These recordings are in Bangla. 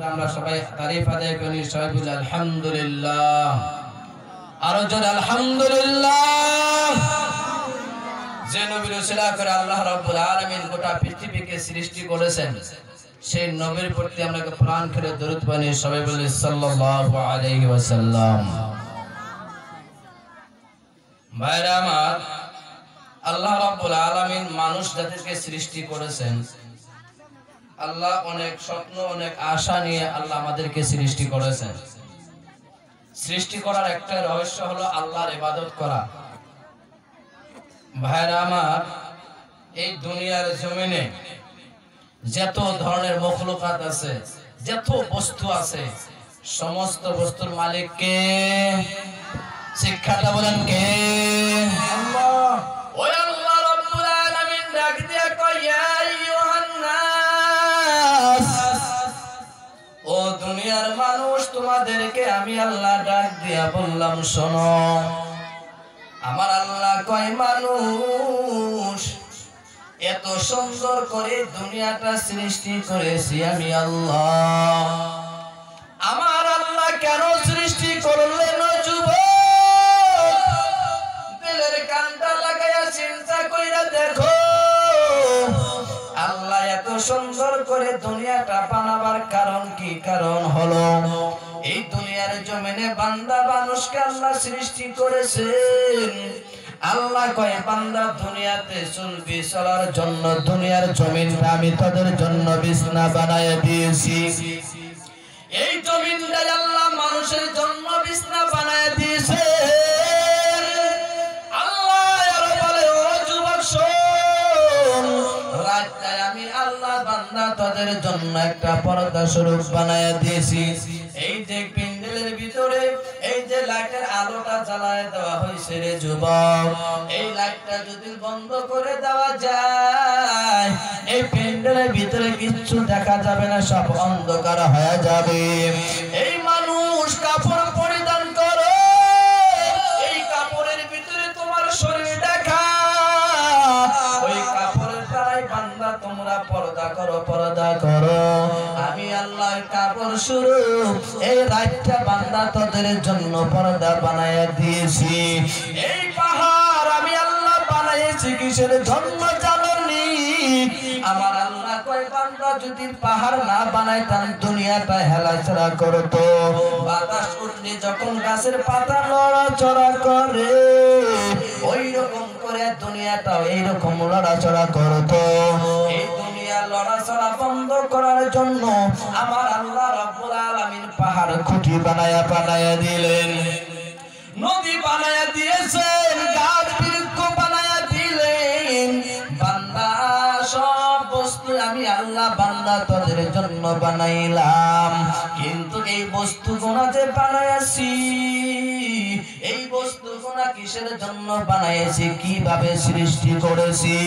আমরা সবাই তারিফ আদায় করি, সবাই বলি আলহামদুলিল্লাহ। আরো জোরে আলহামদুলিল্লাহ। যে নবীর উসিলা করে আল্লাহ রাব্বুল আলামিন গোটা পৃথিবীকে সৃষ্টি করেছেন, সেই নবীর প্রতি আমরা প্রাণ করে দরুদ বানি, সবাই বলি সাল্লাল্লাহু আলাইহি ওয়াসাল্লাম। ভাইরা আমার, আল্লাহ রাব্বুল আলামিন মানুষ জাতিকে সৃষ্টি করেছেন। আল্লাহ অনেক স্বপ্ন, অনেক আশা নিয়ে আল্লাহ আমাদেরকে সৃষ্টি করেছেন। সৃষ্টি করার একটা রহস্য হলো আল্লাহর ইবাদত করা। ভাইরা আমার, এই দুনিয়ার জমিনে যত ধরনের মখলুকাত আছে, যত বস্তু আছে, সমস্ত বস্তুর মালিক কে? শিক্ষাটা বলেন কে? আল্লাহ। ওই আল্লাহ রাব্বুল আলামিন ডাক দিয়া কয়, ইয়া আইয়ুহান নাস, ও দুনিয়ার মানুষ, তোমাদেরকে আমি আল্লাহ ডাক দিয়া বললাম শোনো। আমার আল্লাহ কয়, মানুষ এত সুন্দর করে দুনিয়াটা সৃষ্টি করেছি আমি আল্লাহ। আমার আল্লাহ কেন সৃষ্টি করলেন যুবক? দিলের কানটা লাগাইয়া চিন্তা কইরা দেখো, আল্লাহ এত সুন্দর করে দুনিয়াটা বানাবার কারণ কি? কারণ হলো এই দুনিয়ার জমিনে বান্দা মানুষকে আল্লাহ সৃষ্টি করেছেন। আল্লাহ কয়, বান্দা দুনিয়াতে চলবি, চলার জন্য দুনিয়ার জমিনটা আমি তাদের জন্য বিছনা বানায় দিয়েছি। এই জমিনটাই আল্লাহ মানুষের জন্য বিছনা বানায় দিয়েছে। আল্লাহ আরো বলে, ও যুবক শোন, রাতটায় আমি আল্লাহ বান্দা তাদের জন্য একটা পর্দা স্বরূপ বানায় দিয়েছি। এই যে পিন্ডেলের ভিতরে এই যে লাইটের আলোটা জ্বালায় দেওয়া হয়েছে রে যুবক, এই লাইটটা যদি বন্ধ করে দেওয়া যায়, এই পিন্ডেলের ভিতরে কিচ্ছু দেখা যাবে না, সব অন্ধকার হয়ে যাবে। এই মানুষ কাপড় পরিধান করো, এই কাপড়ের ভিতরে তোমার শরীর দেখা, ওই কাপড়ের দ্বারাই বান্দা তোমরা পর্দা করো, পর্দা করো। আমি আল্লাহ কাপড় স্বরূপ এই রাতটা বান্দা তোদের জন্য পর্দা বানায়া দিয়েছি। এই পাহাড় আমি আল্লাহ বানাইছি কিসের জন্য জানি? আমার আল্লাহ কয়, বান্দা যদি পাহাড় না বানাইতাম দুনিয়াটা হেলাচড়া করতো। বাতাস উঠলে যখন গাছের পাতা নড়াচড়া করে, ওই রকম করে দুনিয়াটাও এইরকম লড়াচড়া করতো। এই দুনিয়া লড়াচড়া বন্ধ করার জন্য আমার আল্লাহ রাব্বুল আলামিন পাহাড় খুঁটি বানায়া দিলেন, নদী বানায়া দিয়েছেন, গাছ বৃক্ষ বানায়া দিলেন। বান্দা সব বস্তু আমি আল্লাহ বান্দা তোদের জন্য বানাইলাম, কিন্তু এই বস্তুগুলো যে বানাইছি, এই বস্তুগুলো কিসের জন্য বানাইছি, কিভাবে সৃষ্টি করেছি?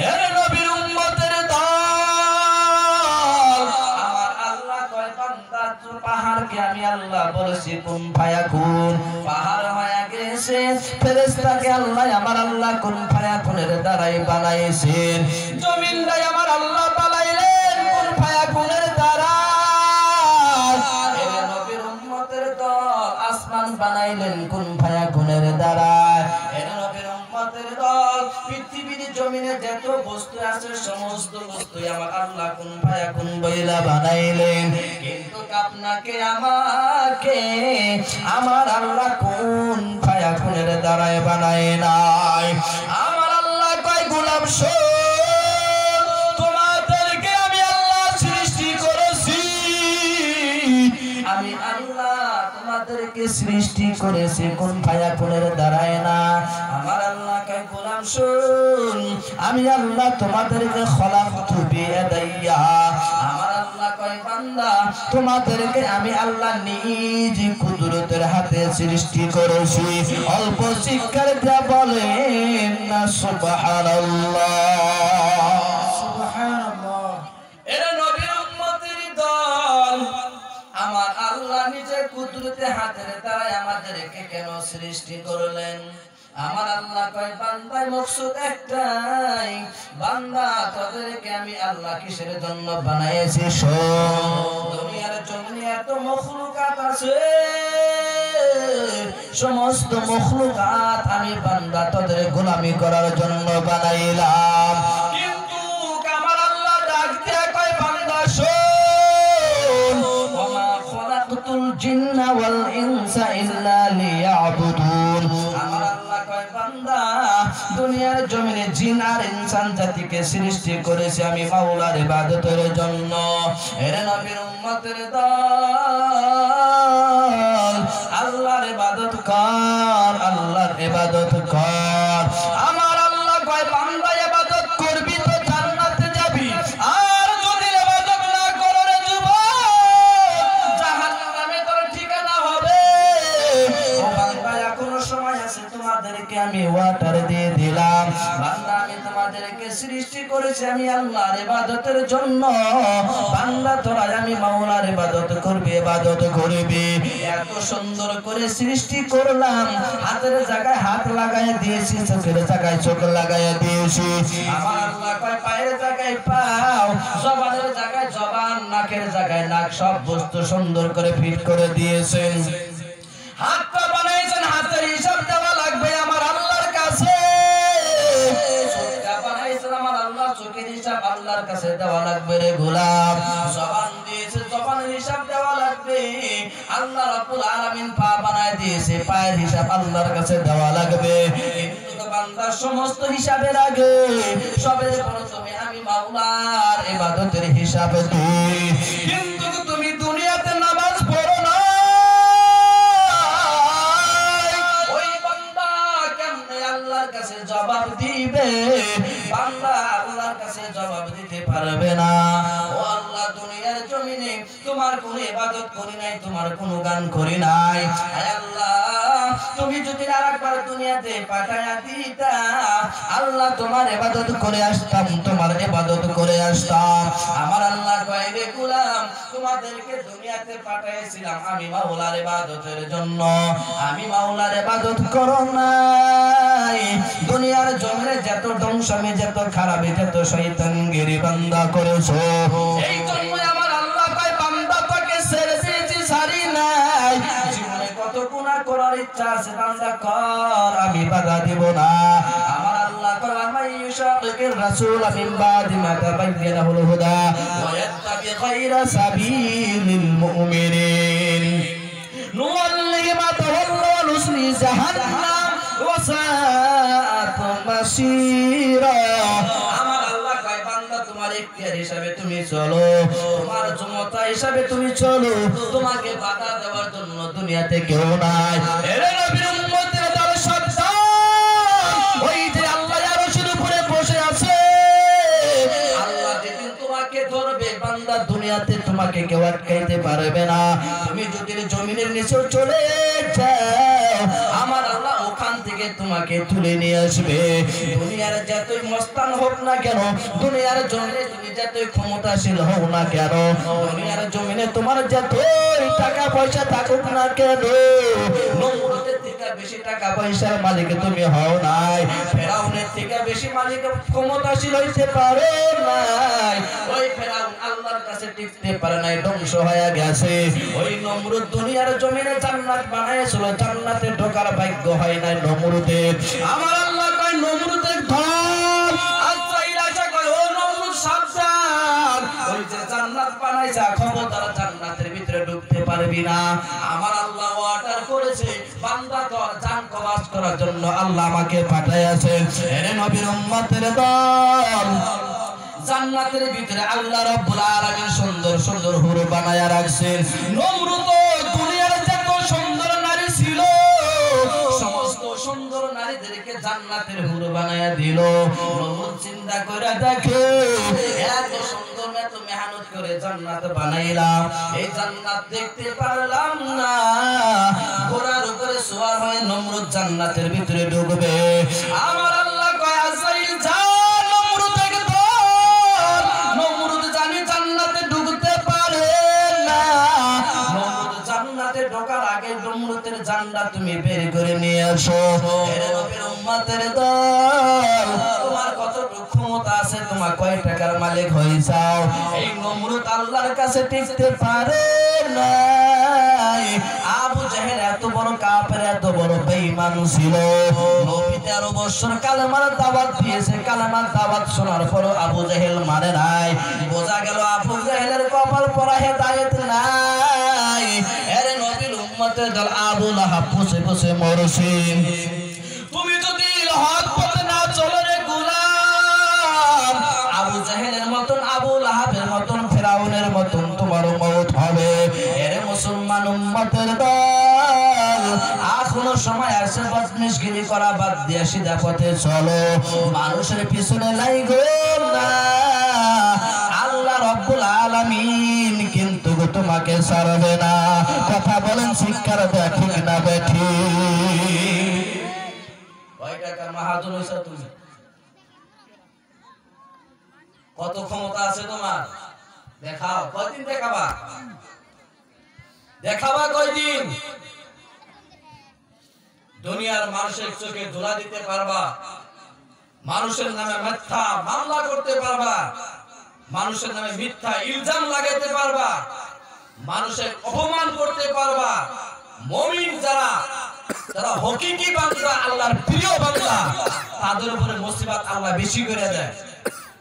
এর নবীর উম্মতের দল, আমার আল্লাহ কয়, বান্দা পাহাড়কে আমি আল্লাহ বলেছি কুন ফায়াকুন, পাহাড় হয়ে গেছে। ফেরেশতাকে আল্লাহ আমার আল্লাহ কুন ফায়াকুনের দ্বারাই বানাইছেন। জমিনটাই আমার আল্লাহ বানাইলেন কুন ফায়াকুনের দ্বারা। এর নবীর উম্মতের দল আসমান বানাইলেন কুন ফায়াকুনের দ্বারা। এর নবীর উম্মতের দল পৃথিবীর জমিনে যত বস্তু আছে সমস্ত বস্তু আমার আল্লাহ কুন ফায়াকুন বইলা বানাইলেন। কিন্তু আপনাকে আমাকে আমার আল্লাহ কুন ফায়াকুনের দ্বারাই বানায় নাই। আমার আল্লাহ কয়, গোলাম শোন, তোমাদেরকে আমি আল্লাহ সৃষ্টি করেছি, আমি আল্লাহ তোমাদেরকে সৃষ্টি করেছি কোন ফায়াকুনের দ্বারাই না। আমার আল্লাহ কয়, গোলাম শোন, আমি আল্লাহ তোমাদেরকে খলাকতু বিয়াদাইয়া, আমার আল্লাহ কয়, বান্দা তোমাদেরকে আমি আল্লাহ নিজ কুদরতের হাতে সৃষ্টি করেছি। অল্প শিক্ষার যা বলেন না সুবহানাল্লাহ, সুবহানাল্লাহ। এরা নবীর উম্মতের দল, আমার আল্লাহ নিজে কুদরতের হাতের দ্বারা আমাদেরকে কেন সৃষ্টি করলেন? আমার আল্লাহ কয়, বান্দার মকসুদ একটাই, বান্দা তোদেরকে আমি আল্লাহ কিসের জন্য বানাইছি? দুনিয়ার কাছে সমস্ত মখলুকাত আমি বান্দা তোদের গোলামি করার জন্য বানাইলাম। কিন্তু আমার আল্লাহ ডাক দিয়া কয় বান্দা শোন, ওমা খলাকতুল জিন্না ওয়াল ইনসা ইল্লা লিয়াবুদুন। আমার আল্লাহ কয় বান্দা দুনিয়ার জমিনে জিন আর ইনসান জাতিকে সৃষ্টি করেছে আমি মাওলার ইবাদতের জন্য। এর নবীর উম্মতের দল, আল্লাহর ইবাদত কর, আল্লাহর ইবাদত কর। আমার আল্লাহ কয় বান্দা ইবাদত করবি তো জান্নাতে যাবি, আর যদি ইবাদত না করো রে যুবক, জাহান্নামে তোর ঠিকানা হবে। ও বান্দা এখনো সময় আছে, তোমাদেরকে আমি ওয়াটার দিয়ে দিলাম। বান্দা আমি তোমাদেরকে সৃষ্টি করেছি আমি আল্লাহর ইবাদতের জন্য। বান্দা তোরা আমি মাওলার ইবাদত করবি, ইবাদত করবি। এত সুন্দর করে সৃষ্টি করলাম, হাতের জায়গায় হাত লাগায় দিয়েছি, চোখের জায়গায় চোখ লাগায় দিয়েছি। আমার আল্লাহ কয় পায়ের জায়গায় পাও, জবানের জায়গায় জবান, নাকের জায়গায় নাক, সব বস্তু সুন্দর করে ফিট করে দিয়েছেন। হাতটা বানাইছেন, হাতের হিসাব দেওয়া লাগবে আমার আল্লাহর কাছে। চোখটা বানাইছেন আমার আল্লাহ, চোখের হিসাব আল্লাহর কাছে দেওয়া লাগবে রে গোলাম। জবান দিয়েছে, জবানের হিসাব দেওয়া লাগবে। আল্লাহ রাব্বুল আলামিন পা বানায় দিয়েছে, পায়ের হিসাব আল্লাহর কাছে দেওয়া লাগবে। কিন্তু বান্দার সমস্ত হিসাবের আগে সবের প্রথমে আমি মাওলার ইবাদতের হিসাব দিই। কিন্তু তুমি দুনিয়াতে নামাজ পড়ো না, আল্লাহর কাছে জবাব দিবে? বান্দা আল্লাহর কাছে জবাব দিতে পারবে না। ও আল্লাহ, দুনিয়ার জমিনে তোমার কোনো ইবাদত করি নাই, তোমার কোনো গান করি নাই। আয় আল্লাহ, তুমি যদি আরেকবার দুনিয়াতে পাঠায়া দিতা, আল্লাহ তোমার ইবাদত করে আসতাম, তোমার ইবাদত করে আসতাম। আমার আল্লাহ কয় রে গোলাম, তোমাদেরকে দুনিয়াতে পাঠাইছিলাম আমি মাওলার ইবাদতের জন্য। আমি মাওলার ইবাদত করো না, দুনিয়ার জমিনে যত ধ্বংসামি, যত খারাপি, যত শয়তানগিরি বান্দা করেছো, এই জন্য আমার আল্লাহ কয় বান্দা তোকে ছেড়ে দিয়েছি, ছাড়ি নাই। জীবনে কত গুনাহ করার ইচ্ছা আছে বান্দা কর, আমি বাধা দিব না। আমার আল্লাহ কয় আমাই ইউশাকির রাসূল মিন বাদি মা তাবায়্যানা লাহুল হুদা ওয়া ইয়াত্তাবি গায়রা সাবিলিল মুমিনিন নুওয়াল্লিহি মা তাওয়াল্লা ওয়া নুসলি জাহান্নাম ওয়া সাআত মাসীরা। আমার আল্লাহ কয় বান্দা তোমার ইখতিয়ার হিসাবে তুমি চলো, তোমার ক্ষমতা হিসাবে তুমি চলো, তোমাকে বাধা দেওয়ার জন্য দুনিয়াতে কেউ নাই। এর নবীর উম্মতের দল সাবধান, ওই যে আল্লাহ আরশের উপরে বসে আছে, আল্লাহ যেদিন তোমাকে ধরবে বান্দা দুনিয়াতে তোমাকে কেউ আটকাইতে পারবে না। তুমি যদি জমিনের নিচে চলে যাও, আমার আল্লাহ ওখান থেকে তোমাকে তুলে নিয়ে আসবে। দুনিয়ার যতই মস্তান হোক না কেন, দুনিয়ার জমিনে তুমি যতই ক্ষমতাশীল হোক না কেন, দুনিয়ার জমিনে তোমার যতই টাকা পয়সা থাকুক না কেন, নমরুদের থেকে বেশি টাকা পয়সার মালিক তুমি হও নাই, ফেরাউনের থেকে বেশি মালিক ক্ষমতাশীল হইতে পারে নাই। ওই ফেরাউন আল্লাহর কাছে টিকতে পারে নাই, ধ্বংস হয়ে গেছে। ওই নমরুদ দুনিয়ার জমিনে জান্নাত বানাইছিল, জান্নাতে ঢোকার ভাগ্য হয় নাই নমরুদের। আমার আল্লাহ কয় নমরুদের ধর, আজরাইল আশা কয় ও নমরুদ সাবধান, ওই যে জান্নাত বানাইছা খবরদার জান্নাতের ভিতরে ঢুকতে পারবি না। আমার আল্লাহ অর্ডার করেছে বান্দা তোর জান কবাজ করার জন্য আল্লাহ আমাকে পাঠাইয়াছেন। এর নবীর উম্মতের দল, জান্নাতের ভিতরে আল্লাহ রাব্বুল আলামিন সুন্দর সুন্দর হুর বানায়া রাখছেন। নমরুদ দুনিয়ার যত সুন্দর নারী ছিল, সমস্ত সুন্দর নারীদেরকে জান্নাতের হুর বানায়া দিল। নমরুদ চিন্তা করে দেখে, এত সুন্দর, এত মেহনত করে জান্নাত বানাইলাম, এই জান্নাত দেখতে পারলাম না। ঘোড়ার উপরে সওয়ার হয়ে নমরুদ জান্নাতের ভিতরে ঢুকবে। আমার আল্লাহ কয় আজরাইল যা, ঢোকার আগে নমরুদের জানটা তুমি বের করে নিয়ে আসো। নবীর উম্মতের দল, তোমার কতটুকু ক্ষমতা আছে, তোমার কয় টাকার মালিক হয়ে যাও, এই নমরুদ আল্লাহর কাছে টিকতে পারে নাই। ছিল। নবী 13 বছর কালেমার দাওয়াত দিয়েছে, কালেমার দাওয়াত শোনার পরও আবু জেহেল মানে নাই। বোঝা গেল আবু জেহেলের কপাল পরা হেদায়েত নাই। এর নবীর উম্মতের দল আবু লাহাব পুষে পুষে মরছে। তুমি যদি হক পথে না চলো রে গোলাম, আবু জেহেলের মতন, আবু লাহাবের মতন, ফিরাউনের মতন তোমারও মওত হবে। এর মুসলমান উম্মতের দল, এখনো সময় আছে বদমেশগিরি করা বাদ দিয়ে সিধা পথে চলো। মানুষের পিছনে লাগো না, আল্লাহ রাব্বুল আলামিন কিন্তু তোমাকে ছাড়বে না। কথা বলেন শিক্ষার ঠিক না বেঠি? কয় টাকার মাহাজন হইছ তুমি? কত ক্ষমতা আছে তোমার? দেখাও। কয়দিন দেখাবা? দেখাবা কয়দিন? দুনিয়ার মানুষের চোখে ধুলা দিতে পারবা? মানুষের নামে মিথ্যা মামলা করতে পারবা? মানুষের নামে মিথ্যা ইলজাম লাগাতে পারবা? মানুষের অপমান করতে পারবা? মুমিন যারা হকিকি বান্দা, আল্লাহর প্রিয় বান্দা, তাদের উপরে মুসিবত আল্লাহ বেশি করে দেয়।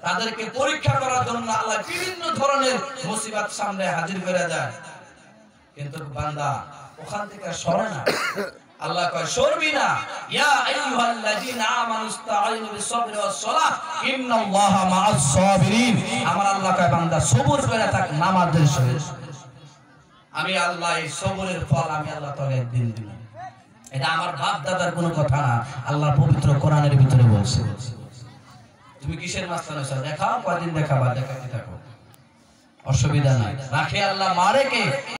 তাদেরকে পরীক্ষা করার জন্য আল্লাহ বিভিন্ন ধরনের মুসিবত সামনে হাজির করে দেয়। কিন্তু বান্দা ওখান থেকে সরে না। আল্লাহ কয় সরবি না। ইয়া আইয়ুহাল্লাযীনা আমানুস্তাঈনু বিস-সাবরি ওয়াস-সালাহ ইন্নাল্লাহা মা'আস-সাবিরিন। আমার আল্লাহ কয় বান্দা সবর করে থাক নামাজের সহিত। আমি আল্লাহ এই সবরের ফল আমি আল্লাহ তোকে একদিন দিব। এটা আমার বাপ দাদার কোনো কথা না, আল্লাহ পবিত্র কোরআনের ভিতরে বলছে। তুমি কিসের মাস্তান হইছো? দেখাও, কয়দিন দেখাবা, দেখাতে থাকো, অসুবিধা নাই। রাখে আল্লাহ মারে কে?